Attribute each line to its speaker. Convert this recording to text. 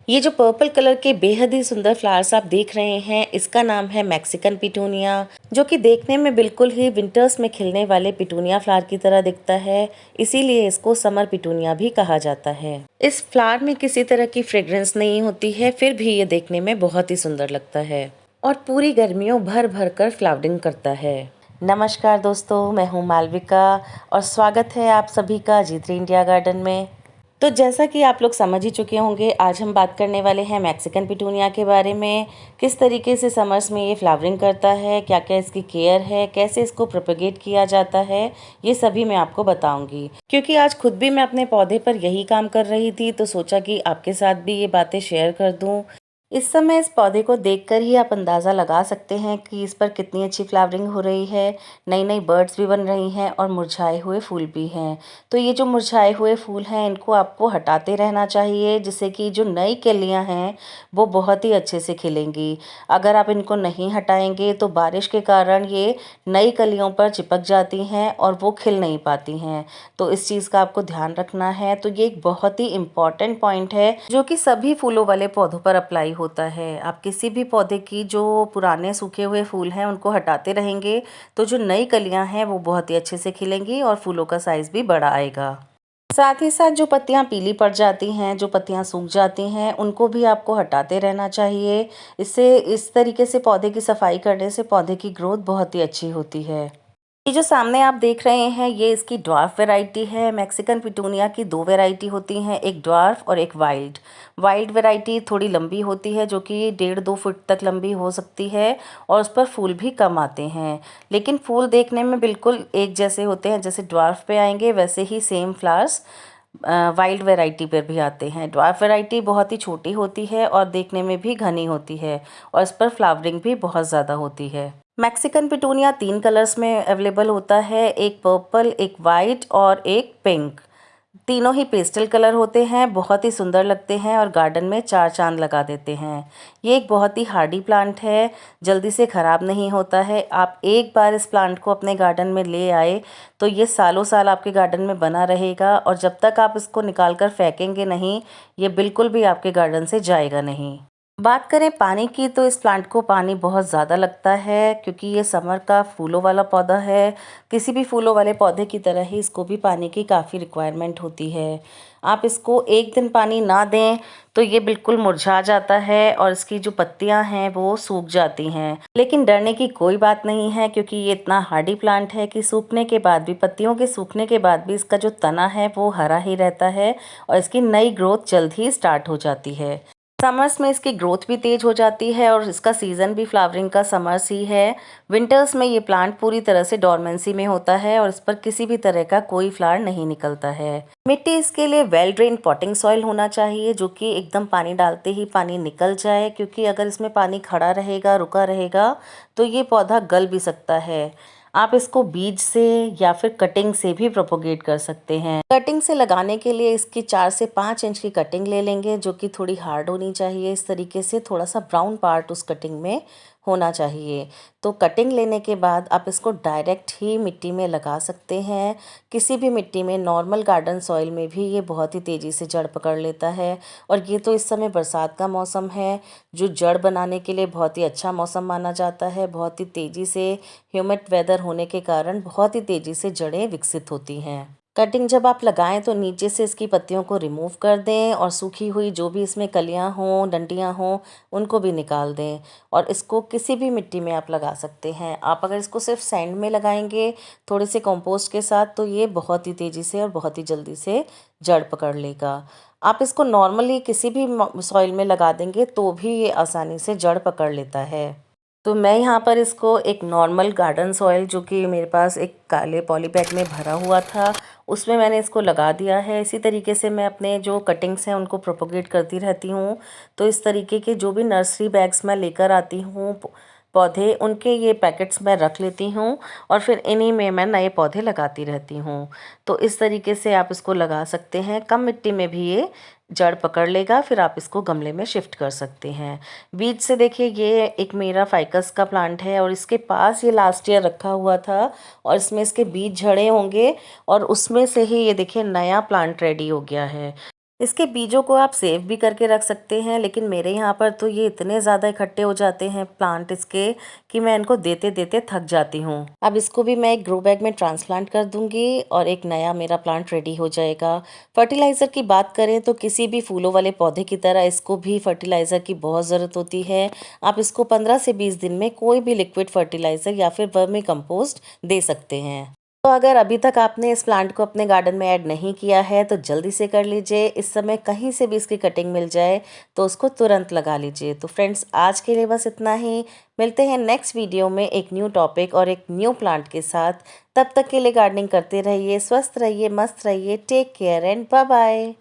Speaker 1: ये जो purple colour के बेहद ही सुंदर फ्लावर्स आप देख रहे हैं, इसका नाम है मैक्सिकन पिटूनिया, जो कि देखने में बिल्कुल ही विंटर्स में खिलने वाले पिटूनिया फ्लावर की तरह दिखता है। इसीलिए इसको समर पिटूनिया भी कहा जाता है। इस फ्लावर में किसी तरह की फ्रेग्रेंस नहीं होती है, फिर भी ये देखने में बहुत ही सुंदर लगता है और पूरी गर्मियों भर भर कर फ्लावरिंग करता है। नमस्कार दोस्तों, मैं हूँ मालविका और स्वागत है आप सभी का जी3 इंडिया गार्डन में। तो जैसा कि आप लोग समझ ही चुके होंगे, आज हम बात करने वाले हैं मैक्सिकन पिटूनिया के बारे में। किस तरीके से समर्स में ये फ्लावरिंग करता है, क्या क्या इसकी केयर है, कैसे इसको प्रोपेगेट किया जाता है, ये सभी मैं आपको बताऊंगी। क्योंकि आज खुद भी मैं अपने पौधे पर यही काम कर रही थी, तो सोचा कि आपके साथ भी ये बातें शेयर कर दूं। इस समय इस पौधे को देखकर ही आप अंदाज़ा लगा सकते हैं कि इस पर कितनी अच्छी फ्लावरिंग हो रही है। नई नई बर्ड्स भी बन रही हैं और मुरझाए हुए फूल भी हैं। तो ये जो मुरझाए हुए फूल हैं, इनको आपको हटाते रहना चाहिए, जिससे कि जो नई कलियां हैं वो बहुत ही अच्छे से खिलेंगी। अगर आप इनको नहीं हटाएंगे तो बारिश के कारण ये नई कलियों पर चिपक जाती हैं और वो खिल नहीं पाती हैं। तो इस चीज़ का आपको ध्यान रखना है। तो ये एक बहुत ही इम्पॉर्टेंट पॉइंट है जो कि सभी फूलों वाले पौधों पर अप्लाई होता है। आप किसी भी पौधे की जो पुराने सूखे हुए फूल हैं उनको हटाते रहेंगे तो जो नई कलियां हैं वो बहुत ही अच्छे से खिलेंगी और फूलों का साइज भी बड़ा आएगा। साथ ही साथ जो पत्तियां पीली पड़ जाती हैं, जो पत्तियां सूख जाती हैं, उनको भी आपको हटाते रहना चाहिए। इससे इस तरीके से पौधे की सफाई करने से पौधे की ग्रोथ बहुत ही अच्छी होती है। ये जो सामने आप देख रहे हैं, ये इसकी ड्वार्फ वैरायटी है। मैक्सिकन पिटूनिया की दो वैरायटी होती हैं, एक ड्वार्फ और एक वाइल्ड। वाइल्ड वैरायटी थोड़ी लंबी होती है, जो कि 1.5-2 फुट तक लंबी हो सकती है और उस पर फूल भी कम आते हैं। लेकिन फूल देखने में बिल्कुल एक जैसे होते हैं, जैसे ड्वार्फ पे आएंगे वैसे ही सेम फ्लावर्स वाइल्ड वैरायटी पर भी आते हैं। ड्वार्फ वैरायटी बहुत ही छोटी होती है और देखने में भी घनी होती है और इस पर फ्लावरिंग भी बहुत ज़्यादा होती है। मैक्सिकन पिटूनिया 3 कलर्स में अवेलेबल होता है, एक पर्पल, एक वाइट और एक पिंक। तीनों ही पेस्टल कलर होते हैं, बहुत ही सुंदर लगते हैं और गार्डन में चार चांद लगा देते हैं। ये एक बहुत ही हार्डी प्लांट है, जल्दी से ख़राब नहीं होता है। आप एक बार इस प्लांट को अपने गार्डन में ले आए तो ये सालों साल आपके गार्डन में बना रहेगा और जब तक आप इसको निकाल कर फेंकेंगे नहीं, ये बिल्कुल भी आपके गार्डन से जाएगा नहीं। बात करें पानी की, तो इस प्लांट को पानी बहुत ज़्यादा लगता है क्योंकि ये समर का फूलों वाला पौधा है। किसी भी फूलों वाले पौधे की तरह ही इसको भी पानी की काफ़ी रिक्वायरमेंट होती है। आप इसको एक दिन पानी ना दें तो ये बिल्कुल मुरझा जाता है और इसकी जो पत्तियां हैं वो सूख जाती हैं। लेकिन डरने की कोई बात नहीं है क्योंकि ये इतना हार्डी प्लांट है कि सूखने के बाद भी, पत्तियों के सूखने के बाद भी इसका जो तना है वो हरा ही रहता है और इसकी नई ग्रोथ जल्द ही स्टार्ट हो जाती है। समर्स में इसकी ग्रोथ भी तेज हो जाती है और इसका सीज़न भी फ्लावरिंग का समर्स ही है। विंटर्स में ये प्लांट पूरी तरह से डोरमेंसी में होता है और इस पर किसी भी तरह का कोई फ्लावर नहीं निकलता है। मिट्टी इसके लिए वेल ड्रेन पॉटिंग सॉइल होना चाहिए, जो कि एकदम पानी डालते ही पानी निकल जाए, क्योंकि अगर इसमें पानी खड़ा रहेगा, रुका रहेगा, तो ये पौधा गल भी सकता है। आप इसको बीज से या फिर कटिंग से भी प्रोपोगेट कर सकते हैं। कटिंग से लगाने के लिए इसकी 4 से 5 इंच की कटिंग ले लेंगे, जो कि थोड़ी हार्ड होनी चाहिए। इस तरीके से थोड़ा सा ब्राउन पार्ट उस कटिंग में होना चाहिए। तो कटिंग लेने के बाद आप इसको डायरेक्ट ही मिट्टी में लगा सकते हैं। किसी भी मिट्टी में, नॉर्मल गार्डन सॉइल में भी ये बहुत ही तेज़ी से जड़ पकड़ लेता है। और ये तो इस समय बरसात का मौसम है, जो जड़ बनाने के लिए बहुत ही अच्छा मौसम माना जाता है। बहुत ही तेज़ी से ह्यूमिड वेदर होने के कारण बहुत ही तेज़ी से जड़ें विकसित होती हैं। कटिंग जब आप लगाएं तो नीचे से इसकी पत्तियों को रिमूव कर दें और सूखी हुई जो भी इसमें कलियां हों, डंडियां हों, उनको भी निकाल दें। और इसको किसी भी मिट्टी में आप लगा सकते हैं। आप अगर इसको सिर्फ सैंड में लगाएंगे थोड़े से कंपोस्ट के साथ, तो ये बहुत ही तेज़ी से और बहुत ही जल्दी से जड़ पकड़ लेगा। आप इसको नॉर्मली किसी भी सॉइल में लगा देंगे तो भी ये आसानी से जड़ पकड़ लेता है। तो मैं यहाँ पर इसको एक नॉर्मल गार्डन सॉइल, जो कि मेरे पास एक काले पॉलीबैग में भरा हुआ था, उसमें मैंने इसको लगा दिया है। इसी तरीके से मैं अपने जो कटिंग्स हैं उनको प्रोपोगेट करती रहती हूँ। तो इस तरीके के जो भी नर्सरी बैग्स मैं लेकर आती हूँ पौधे, उनके ये पैकेट्स मैं रख लेती हूँ और फिर इन्हीं में मैं नए पौधे लगाती रहती हूँ। तो इस तरीके से आप इसको लगा सकते हैं। कम मिट्टी में भी ये जड़ पकड़ लेगा, फिर आप इसको गमले में शिफ्ट कर सकते हैं। बीज से देखिए, ये एक मेरा फाइकस का प्लांट है और इसके पास ये लास्ट ईयर रखा हुआ था और इसमें इसके बीज झड़े होंगे और उसमें से ही ये देखिए नया प्लांट रेडी हो गया है। इसके बीजों को आप सेव भी करके रख सकते हैं, लेकिन मेरे यहाँ पर तो ये इतने ज़्यादा इकट्ठे हो जाते हैं प्लांट इसके कि मैं इनको देते देते थक जाती हूँ। अब इसको भी मैं एक ग्रो बैग में ट्रांसप्लांट कर दूंगी और एक नया मेरा प्लांट रेडी हो जाएगा। फर्टिलाइज़र की बात करें तो किसी भी फूलों वाले पौधे की तरह इसको भी फर्टिलाइज़र की बहुत ज़रूरत होती है। आप इसको 15 से 20 दिन में कोई भी लिक्विड फर्टिलाइज़र या फिर वर्मी कंपोस्ट दे सकते हैं। तो अगर अभी तक आपने इस प्लांट को अपने गार्डन में ऐड नहीं किया है तो जल्दी से कर लीजिए। इस समय कहीं से भी इसकी कटिंग मिल जाए तो उसको तुरंत लगा लीजिए। तो फ्रेंड्स, आज के लिए बस इतना ही। मिलते हैं नेक्स्ट वीडियो में एक न्यू टॉपिक और एक न्यू प्लांट के साथ। तब तक के लिए गार्डनिंग करते रहिए, स्वस्थ रहिए, मस्त रहिए। Take care and bye bye.